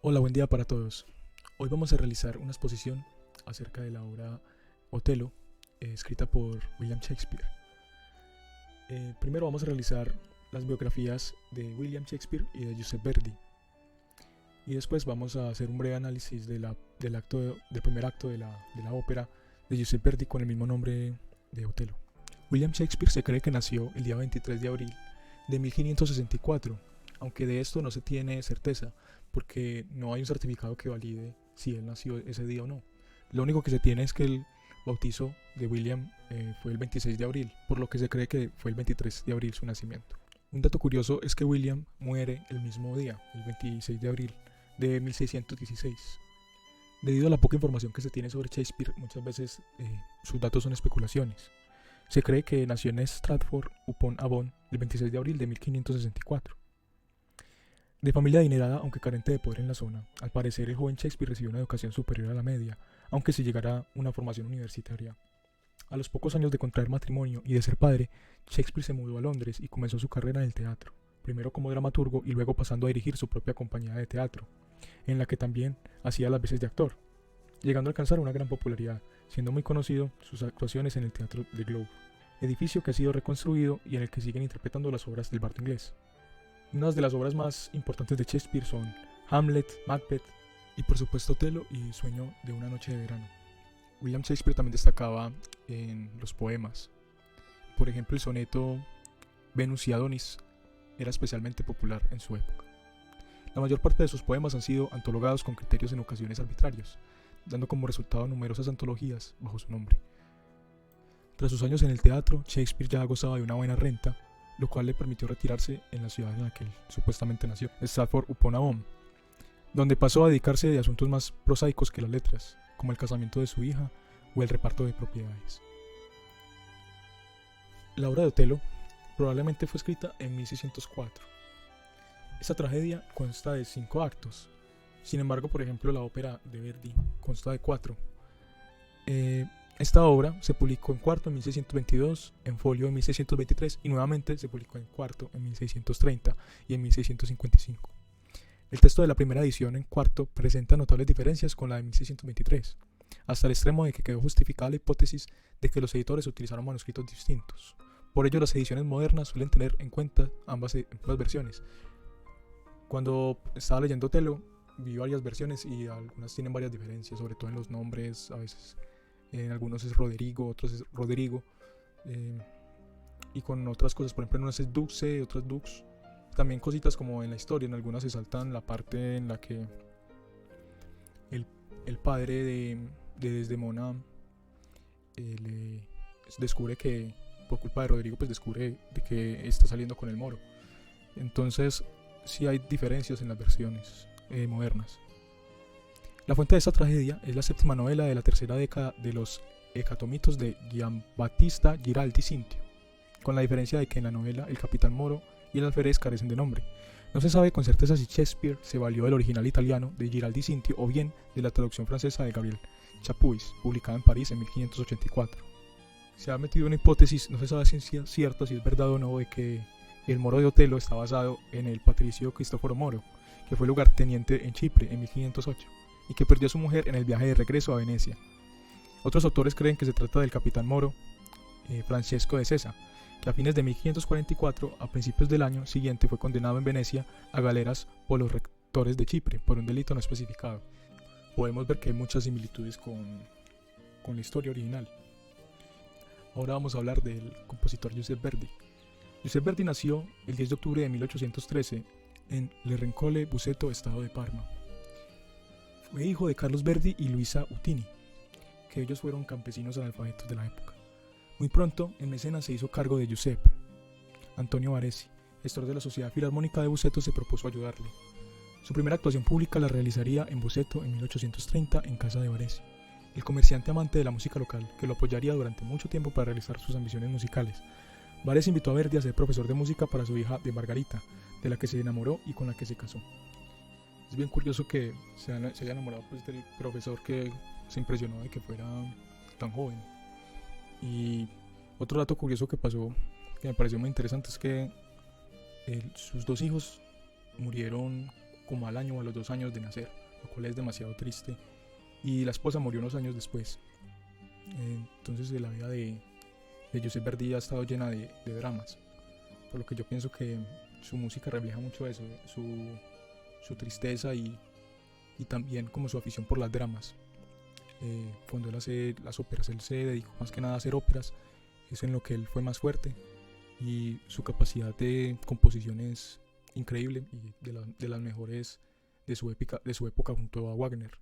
Hola, buen día para todos. Hoy vamos a realizar una exposición acerca de la obra Otelo, escrita por William Shakespeare. Primero vamos a realizar las biografías de William Shakespeare y de Giuseppe Verdi. Y después vamos a hacer un breve análisis del primer acto de la ópera de Giuseppe Verdi con el mismo nombre de Otelo. William Shakespeare se cree que nació el día 23 de abril de 1564, aunque de esto no se tiene certeza, porque no hay un certificado que valide si él nació ese día o no. Lo único que se tiene es que el bautizo de William fue el 26 de abril, por lo que se cree que fue el 23 de abril su nacimiento. Un dato curioso es que William muere el mismo día, el 26 de abril de 1616. Debido a la poca información que se tiene sobre Shakespeare, muchas veces sus datos son especulaciones. Se cree que nació en Stratford upon Avon el 26 de abril de 1564. De familia adinerada, aunque carente de poder en la zona, al parecer el joven Shakespeare recibió una educación superior a la media, aunque se llegara a una formación universitaria. A los pocos años de contraer matrimonio y de ser padre, Shakespeare se mudó a Londres y comenzó su carrera en el teatro, primero como dramaturgo y luego pasando a dirigir su propia compañía de teatro, en la que también hacía las veces de actor, llegando a alcanzar una gran popularidad, siendo muy conocido sus actuaciones en el Teatro de Globe, edificio que ha sido reconstruido y en el que siguen interpretando las obras del bardo inglés. Unas de las obras más importantes de Shakespeare son Hamlet, Macbeth y por supuesto Otelo y Sueño de una noche de verano. William Shakespeare también destacaba en los poemas. Por ejemplo, el soneto Venus y Adonis era especialmente popular en su época. La mayor parte de sus poemas han sido antologados con criterios en ocasiones arbitrarios, dando como resultado numerosas antologías bajo su nombre. Tras sus años en el teatro, Shakespeare ya gozaba de una buena renta, lo cual le permitió retirarse en la ciudad en la que él supuestamente nació, Stratford upon Avon, donde pasó a dedicarse de asuntos más prosaicos que las letras, como el casamiento de su hija o el reparto de propiedades. La obra de Otelo probablemente fue escrita en 1604. Esta tragedia consta de 5 actos. Sin embargo, por ejemplo, la ópera de Verdi consta de 4. Esta obra se publicó en cuarto en 1622, en folio en 1623 y nuevamente se publicó en cuarto en 1630 y en 1655. El texto de la primera edición en cuarto presenta notables diferencias con la de 1623, hasta el extremo de que quedó justificada la hipótesis de que los editores utilizaron manuscritos distintos. Por ello, las ediciones modernas suelen tener en cuenta ambas versiones. Cuando estaba leyendo Otelo, vi varias versiones y algunas tienen varias diferencias, sobre todo en los nombres. A veces en algunos es Roderigo, otros es Roderigo, y con otras cosas, por ejemplo en unas es Duxe, otras Dux. También cositas como en la historia, en algunas se saltan la parte en la que el padre de Desdemona descubre que, por culpa de Roderigo, pues descubre de que está saliendo con el moro. Entonces sí hay diferencias en las versiones modernas. La fuente de esta tragedia es la séptima novela de la tercera década de los Hecatomitos de Giambattista Giraldi Cintio, con la diferencia de que en la novela el capitán Moro y el alférez carecen de nombre. No se sabe con certeza si Shakespeare se valió del original italiano de Giraldi Cintio o bien de la traducción francesa de Gabriel Chapuis, publicada en París en 1584. Se ha metido una hipótesis, no se sabe si es cierto, si es verdad o no, de que el Moro de Otelo está basado en el patricio Cristoforo Moro, que fue lugarteniente en Chipre en 1508 y que perdió a su mujer en el viaje de regreso a Venecia. Otros autores creen que se trata del capitán Moro, Francesco de Sesa, que a fines de 1544, a principios del año siguiente, fue condenado en Venecia a galeras por los rectores de Chipre por un delito no especificado. Podemos ver que hay muchas similitudes con la historia original. Ahora vamos a hablar del compositor Giuseppe Verdi. Giuseppe Verdi nació el 10 de octubre de 1813 en Le Rencole, Busseto, estado de Parma. Fue hijo de Carlos Verdi y Luisa Utini, que ellos fueron campesinos analfabetos de la época. Muy pronto, en Mecenas se hizo cargo de Giuseppe. Antonio Baresi, gestor de la Sociedad Filarmónica de Busseto, se propuso ayudarle. Su primera actuación pública la realizaría en Busseto en 1830 en casa de Baresi, el comerciante amante de la música local, que lo apoyaría durante mucho tiempo para realizar sus ambiciones musicales. Baresi invitó a Verdi a ser profesor de música para su hija de Margarita, de la que se enamoró y con la que se casó. Es bien curioso que se haya enamorado pues, del profesor, que se impresionó de que fuera tan joven. Y otro dato curioso que pasó, que me pareció muy interesante, es que sus 2 hijos murieron como al año o a los 2 años de nacer, lo cual es demasiado triste. Y la esposa murió unos años después. Entonces la vida de Giuseppe Verdi ha estado llena de dramas, por lo que yo pienso que su música refleja mucho eso, su tristeza y también como su afición por las dramas. Cuando él hace las óperas, él se dedicó más que nada a hacer óperas, es en lo que él fue más fuerte, y su capacidad de composición es increíble y de las mejores de su época junto a Wagner.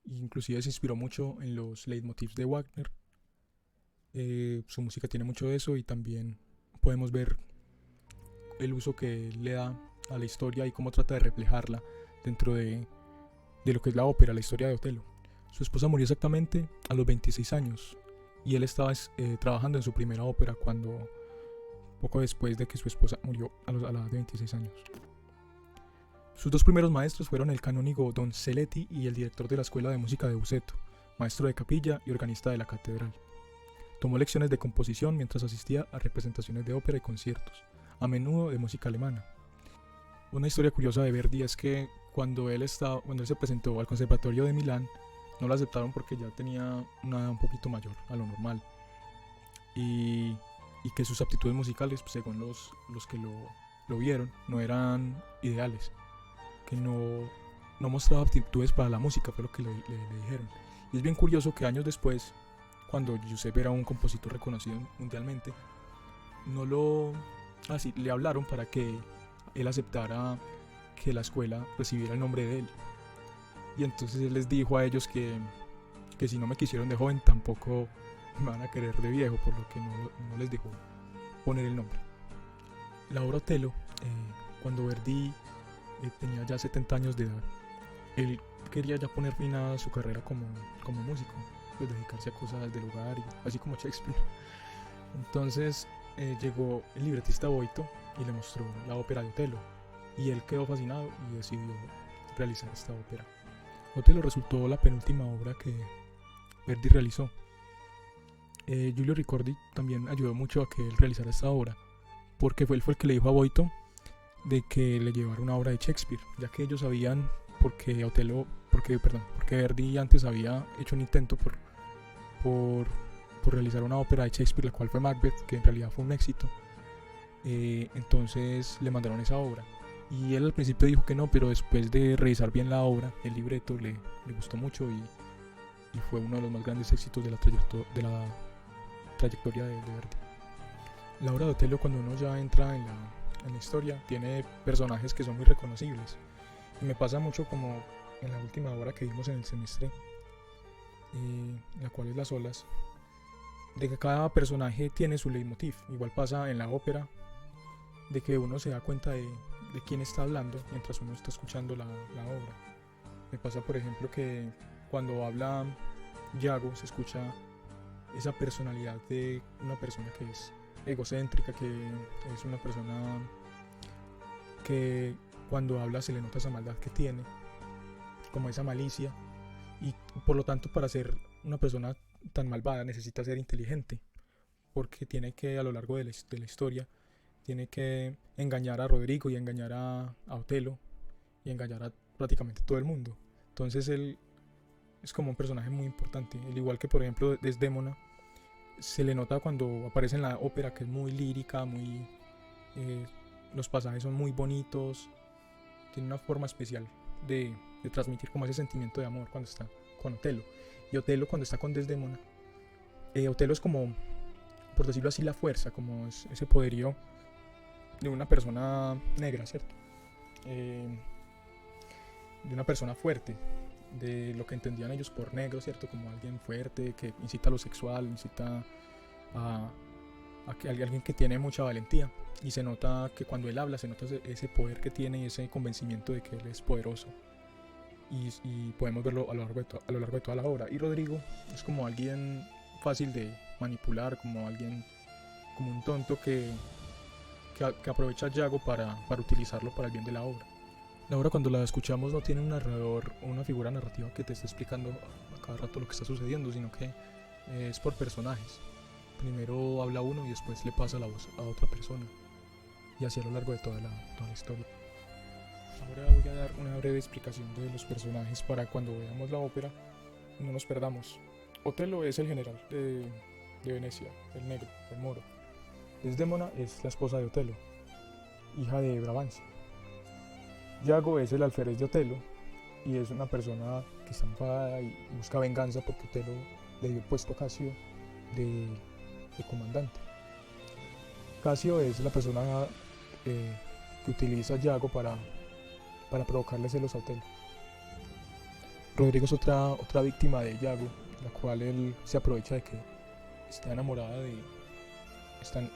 Inclusive se inspiró mucho en los leitmotivs de Wagner. Su música tiene mucho de eso, y también podemos ver el uso que él le da a la historia y cómo trata de reflejarla dentro de lo que es la ópera, la historia de Otelo. Su esposa murió exactamente a los 26 años y él estaba trabajando en su primera ópera poco después de que su esposa murió a la edad de 26 años. Sus dos primeros maestros fueron el canónigo Don Celetti y el director de la Escuela de Música de Buceto, maestro de capilla y organista de la catedral. Tomó lecciones de composición mientras asistía a representaciones de ópera y conciertos, a menudo de música alemana. Una historia curiosa de Verdi es que cuando él se presentó al Conservatorio de Milán, no lo aceptaron porque ya tenía una edad un poquito mayor a lo normal, y que sus aptitudes musicales, pues, según los que lo vieron, no eran ideales, que no mostraba aptitudes para la música, fue lo que le dijeron. Y es bien curioso que años después, cuando Giuseppe era un compositor reconocido mundialmente, le hablaron para que él aceptara que la escuela recibiera el nombre de él. Y entonces él les dijo a ellos que si no me quisieron de joven, tampoco me van a querer de viejo, por lo que no les dejó poner el nombre. La obra Otelo, cuando Verdi tenía ya 70 años de edad, él quería ya poner fin a su carrera como músico, pues dedicarse a cosas del hogar, así como Shakespeare. Entonces llegó el libretista Boito y le mostró la ópera de Otelo, y él quedó fascinado y decidió realizar esta ópera. Otelo resultó la penúltima obra que Verdi realizó. Giulio Ricordi también ayudó mucho a que él realizara esta obra, porque él fue el que le dijo a Boito de que le llevara una obra de Shakespeare, ya que ellos sabían, porque Verdi antes había hecho un intento por realizar una ópera de Shakespeare, la cual fue Macbeth, que en realidad fue un éxito. Entonces le mandaron esa obra, y él al principio dijo que no, pero después de revisar bien la obra, el libreto le gustó mucho, y fue uno de los más grandes éxitos de la trayectoria de Verdi. La obra de Otelo, cuando uno ya entra en la historia, tiene personajes que son muy reconocibles, y me pasa mucho como en la última obra que vimos en el semestre, la cual es Las Olas, de que cada personaje tiene su leitmotiv. Igual pasa en la ópera, de que uno se da cuenta de quién está hablando mientras uno está escuchando la obra. Me pasa, por ejemplo, que cuando habla Iago se escucha esa personalidad de una persona que es egocéntrica, que es una persona que cuando habla se le nota esa maldad que tiene, como esa malicia, y por lo tanto, para ser una persona tan malvada necesita ser inteligente, porque tiene que, a lo largo de la historia, tiene que engañar a Rodrigo y engañar a Otelo y engañar a prácticamente todo el mundo. Entonces él es como un personaje muy importante, al igual que, por ejemplo, Desdémona. Se le nota cuando aparece en la ópera que es muy lírica, los pasajes son muy bonitos, tiene una forma especial de transmitir como ese sentimiento de amor cuando está con Otelo. Y Otelo, cuando está con Desdémona, Otelo es como, por decirlo así, la fuerza, como ese poderío de una persona negra, ¿cierto? De una persona fuerte, de lo que entendían ellos por negro, ¿cierto? Como alguien fuerte, que incita a lo sexual, incita a que alguien que tiene mucha valentía, y se nota que cuando él habla se nota ese poder que tiene y ese convencimiento de que él es poderoso, y podemos verlo a lo largo de toda la obra. Y Rodrigo es como alguien fácil de manipular, como un tonto que aprovecha a Iago para utilizarlo para el bien de la obra. La obra, cuando la escuchamos, no tiene un narrador o una figura narrativa que te esté explicando a cada rato lo que está sucediendo, sino que es por personajes. Primero habla uno y después le pasa la voz a otra persona, y así a lo largo de toda la historia. Ahora voy a dar una breve explicación de los personajes para cuando veamos la ópera no nos perdamos. Otelo es el general de Venecia, el negro, el moro. Desdémona es la esposa de Otelo, hija de Brabantio. Iago es el alférez de Otelo y es una persona que está enfadada y busca venganza porque Otelo le dio el puesto a Casio de comandante. Casio es la persona que utiliza a Iago para provocarle celos a Otelo. Rodrigo es otra víctima de Iago, la cual él se aprovecha de que está enamorada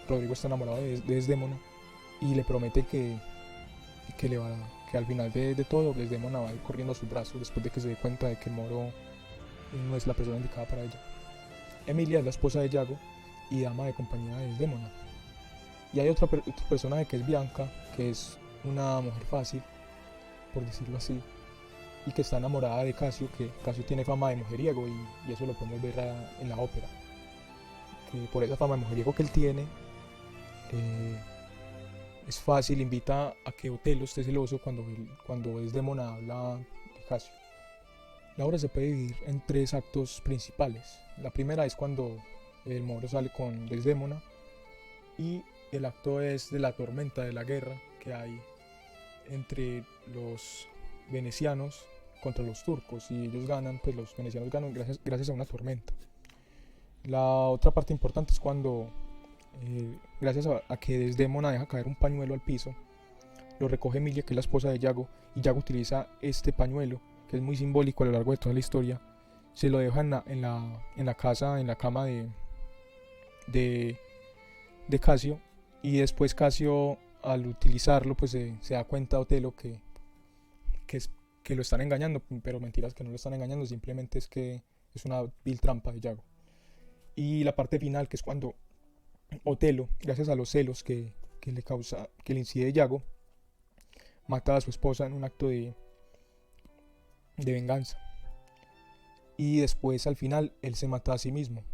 Rodrigo está enamorado de Desdémona y le promete que al final de todo Desdémona va a ir corriendo a sus brazos después de que se dé cuenta de que el moro no es la persona indicada para ella. Emilia es la esposa de Iago y dama de compañía de Desdémona. Y hay otro personaje que es Bianca, que es una mujer fácil, por decirlo así, y que está enamorada de Casio, que Casio tiene fama de mujeriego y eso lo podemos ver en la ópera. Que por esa fama de mujeriego que él tiene, es fácil, invita a que Otelo esté celoso cuando Desdémona habla de Casio. La obra se puede dividir en 3 actos principales. La primera es cuando el moro sale con Desdémona y el acto es de la tormenta, de la guerra que hay entre los venecianos contra los turcos, y ellos ganan, pues los venecianos ganan gracias a una tormenta. La otra parte importante es cuando, gracias a que Desdémona deja caer un pañuelo al piso, lo recoge Emilia, que es la esposa de Iago, y Iago utiliza este pañuelo, que es muy simbólico a lo largo de toda la historia. Se lo deja en la casa, en la cama de Casio, y después Casio, al utilizarlo, pues se da cuenta a Otelo que lo están engañando, pero mentiras, que no lo están engañando, simplemente es que es una vil trampa de Iago. Y la parte final, que es cuando Otelo, gracias a los celos que le incide Iago, mata a su esposa en un acto de venganza. Y después, al final, él se mata a sí mismo.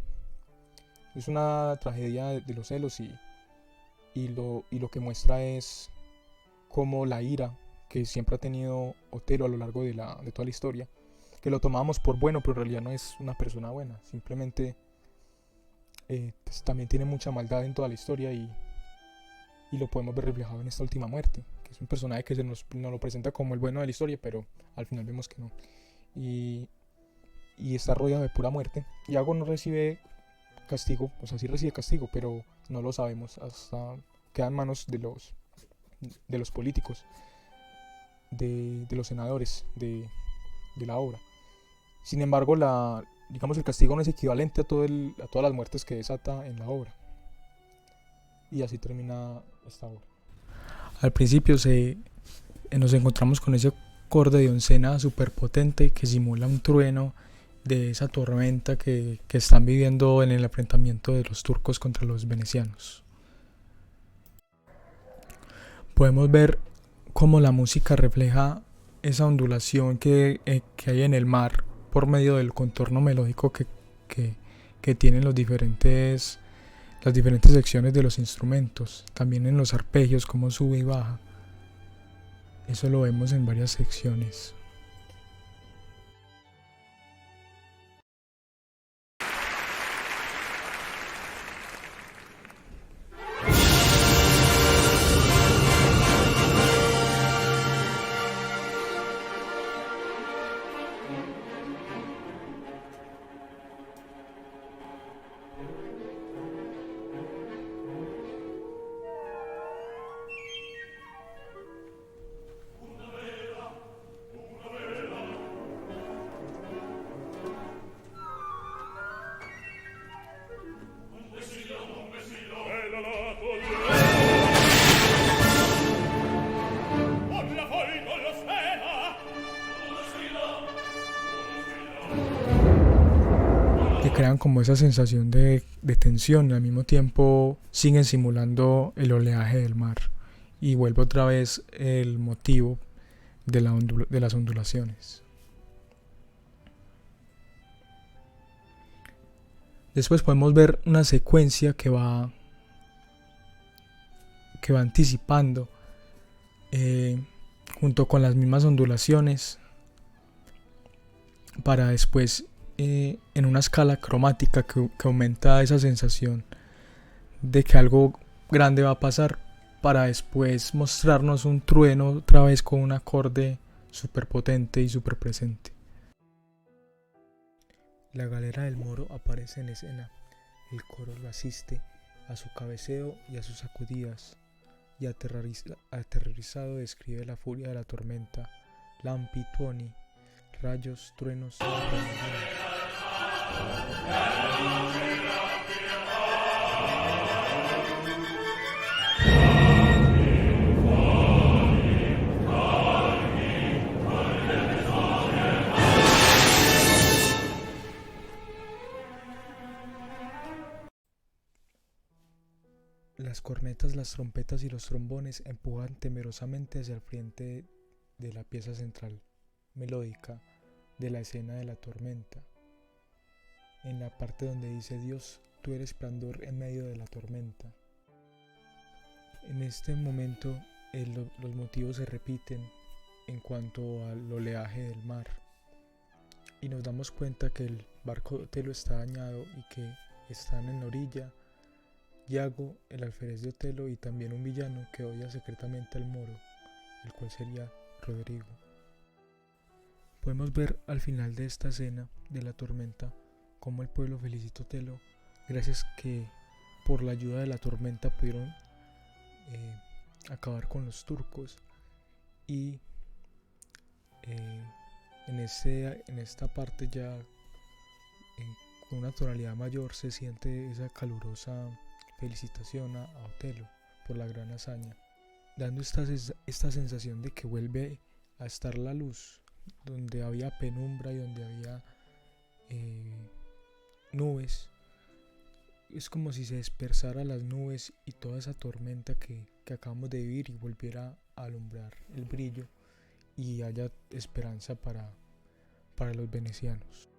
Es una tragedia de los celos y lo que muestra es cómo la ira que siempre ha tenido Otelo a lo largo de toda la historia, que lo tomábamos por bueno, pero en realidad no es una persona buena, simplemente pues también tiene mucha maldad en toda la historia y lo podemos ver reflejado en esta última muerte, que es un personaje que nos lo presenta como el bueno de la historia, pero al final vemos que no, y está rodeado de pura muerte. Iago no recibe castigo, o sea, sí recibe castigo, pero no lo sabemos, hasta queda en manos de los políticos, de los senadores de la obra. Sin embargo, digamos, el castigo no es equivalente a todas las muertes que desata en la obra. Y así termina esta obra. Al principio nos encontramos con ese acorde de oncena súper potente que simula un trueno de esa tormenta que están viviendo en el enfrentamiento de los turcos contra los venecianos. Podemos ver cómo la música refleja esa ondulación que hay en el mar por medio del contorno melódico que tienen las diferentes secciones de los instrumentos, también en los arpegios, cómo sube y baja. Eso lo vemos en varias secciones. Que crean como esa sensación de tensión y al mismo tiempo siguen simulando el oleaje del mar, y vuelve otra vez el motivo de las ondulaciones. Después podemos ver una secuencia que va anticipando junto con las mismas ondulaciones, para después en una escala cromática que aumenta esa sensación de que algo grande va a pasar, para después mostrarnos un trueno otra vez con un acorde súper potente y súper presente. La galera del moro aparece en escena. El coro lo asiste a su cabeceo y a sus sacudidas, y aterrorizado describe la furia de la tormenta. Lampi tuoni, rayos, truenos. Las cornetas, las trompetas y los trombones empujan temerosamente hacia el frente de la pieza central melódica de la escena de la tormenta. En la parte donde dice Dios, tú eres resplandor en medio de la tormenta. En este momento los motivos se repiten en cuanto al oleaje del mar, y nos damos cuenta que el barco de Otelo está dañado y que están en la orilla Iago, el alférez de Otelo, y también un villano que odia secretamente al moro, el cual sería Rodrigo. Podemos ver al final de esta escena de la tormenta cómo el pueblo felicita a Otelo, gracias que por la ayuda de la tormenta pudieron acabar con los turcos, y en esta parte ya con una tonalidad mayor se siente esa calurosa felicitación a Otelo por la gran hazaña, dando esta sensación de que vuelve a estar la luz donde había penumbra y donde había nubes. Es como si se dispersara las nubes y toda esa tormenta que acabamos de vivir, y volviera a alumbrar el brillo y haya esperanza para los venecianos.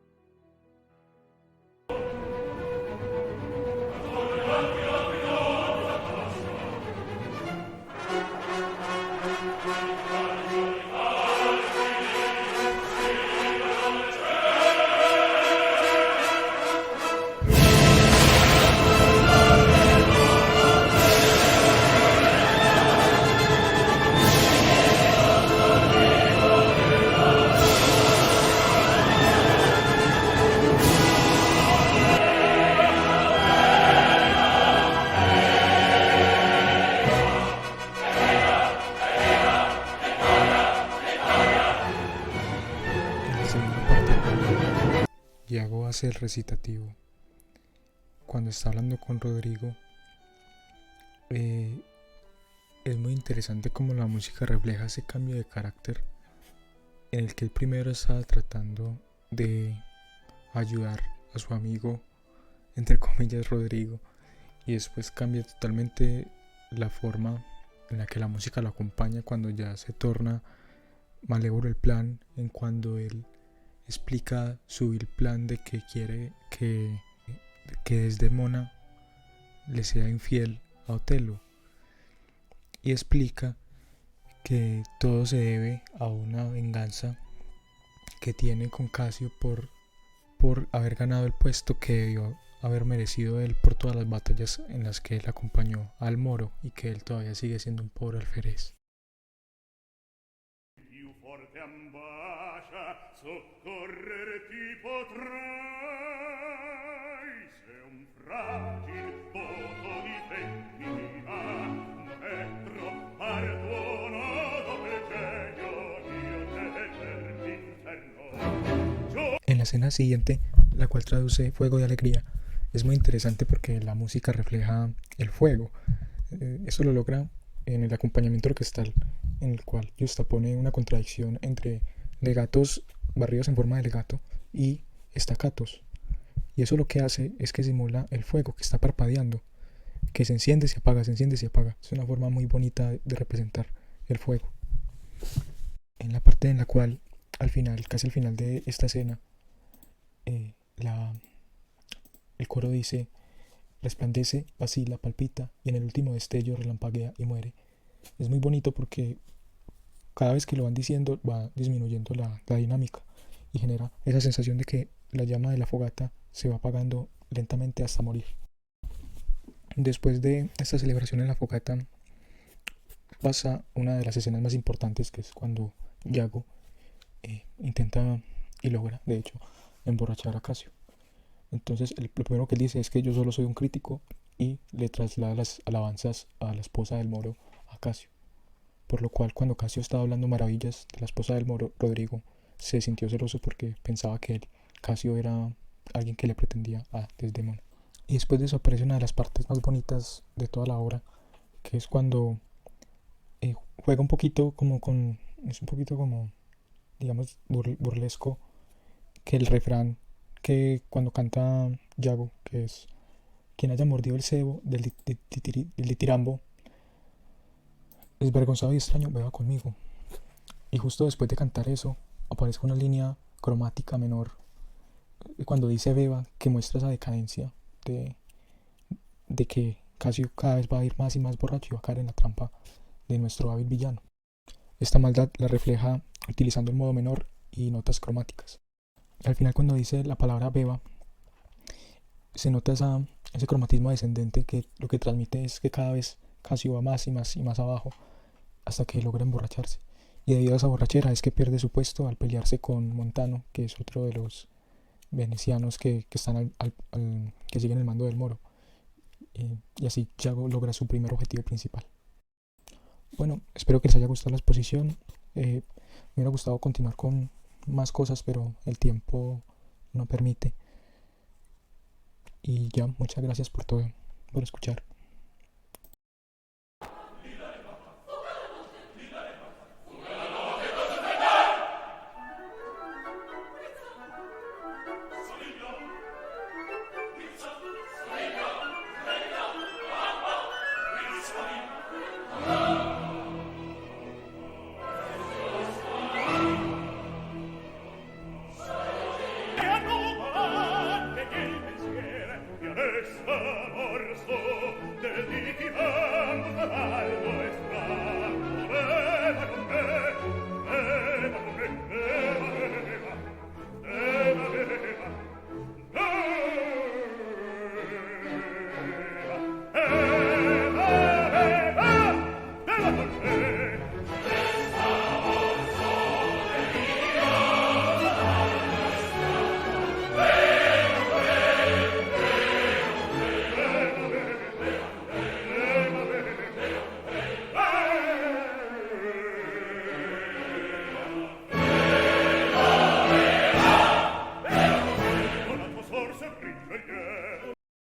Iago hace el recitativo. Cuando está hablando con Rodrigo, es muy interesante cómo la música refleja ese cambio de carácter en el que el primero estaba tratando de ayudar a su amigo, entre comillas, Rodrigo, y después cambia totalmente la forma en la que la música lo acompaña cuando ya se torna malévolo el plan, en cuando él explica su vil plan de que quiere que Desdemona le sea infiel a Otelo, y explica que todo se debe a una venganza que tiene con Casio por haber ganado el puesto que debió haber merecido él por todas las batallas en las que él acompañó al moro, y que él todavía sigue siendo un pobre alférez. En la escena siguiente, la cual traduce Fuego de Alegría, es muy interesante porque la música refleja el fuego. Eso lo logra en el acompañamiento orquestal, en el cual juxtapone una contradicción entre legatos barridos en forma de legato y staccatos. Y eso lo que hace es que simula el fuego que está parpadeando, que se enciende, se apaga, se enciende, se apaga. Es una forma muy bonita de representar el fuego. En la parte en la cual, al final, casi al final de esta escena, el coro dice: resplandece, vacila, palpita, y en el último destello relampaguea y muere. Es muy bonito porque cada vez que lo van diciendo va disminuyendo la dinámica y genera esa sensación de que la llama de la fogata se va apagando lentamente hasta morir. Después de esta celebración en la fogata pasa una de las escenas más importantes, que es cuando Yago intenta y logra, de hecho, emborrachar a Casio. Entonces lo primero que él dice es que yo solo soy un crítico y le traslada las alabanzas a la esposa del moro, a Casio. Por lo cual cuando Casio estaba hablando maravillas de la esposa del moro, Rodrigo se sintió celoso porque pensaba que Casio era alguien que le pretendía a Desdémona. Y después de eso aparece una de las partes más bonitas de toda la obra, que es cuando juega un poquito como con... es un poquito como, digamos, burlesco, que el refrán que cuando canta Yago, que es: quien haya mordido el cebo del ditirambo, desvergonzado y extraño, beba conmigo. Y justo después de cantar eso, aparece una línea cromática menor, cuando dice beba, que muestra esa decadencia de que Casio cada vez va a ir más y más borracho y va a caer en la trampa de nuestro hábil villano. Esta maldad la refleja utilizando el modo menor y notas cromáticas. Al final, cuando dice la palabra beba, se nota ese cromatismo descendente, que lo que transmite es que cada vez Casio va más y más y más abajo hasta que logra emborracharse. Y debido a esa borrachera es que pierde su puesto al pelearse con Montano, que es otro de los venecianos que están que siguen el mando del moro. Y así Yago logra su primer objetivo principal. Bueno, espero que les haya gustado la exposición. Me hubiera gustado continuar con más cosas, pero el tiempo no permite. Y ya, muchas gracias por todo, por escuchar. Adesso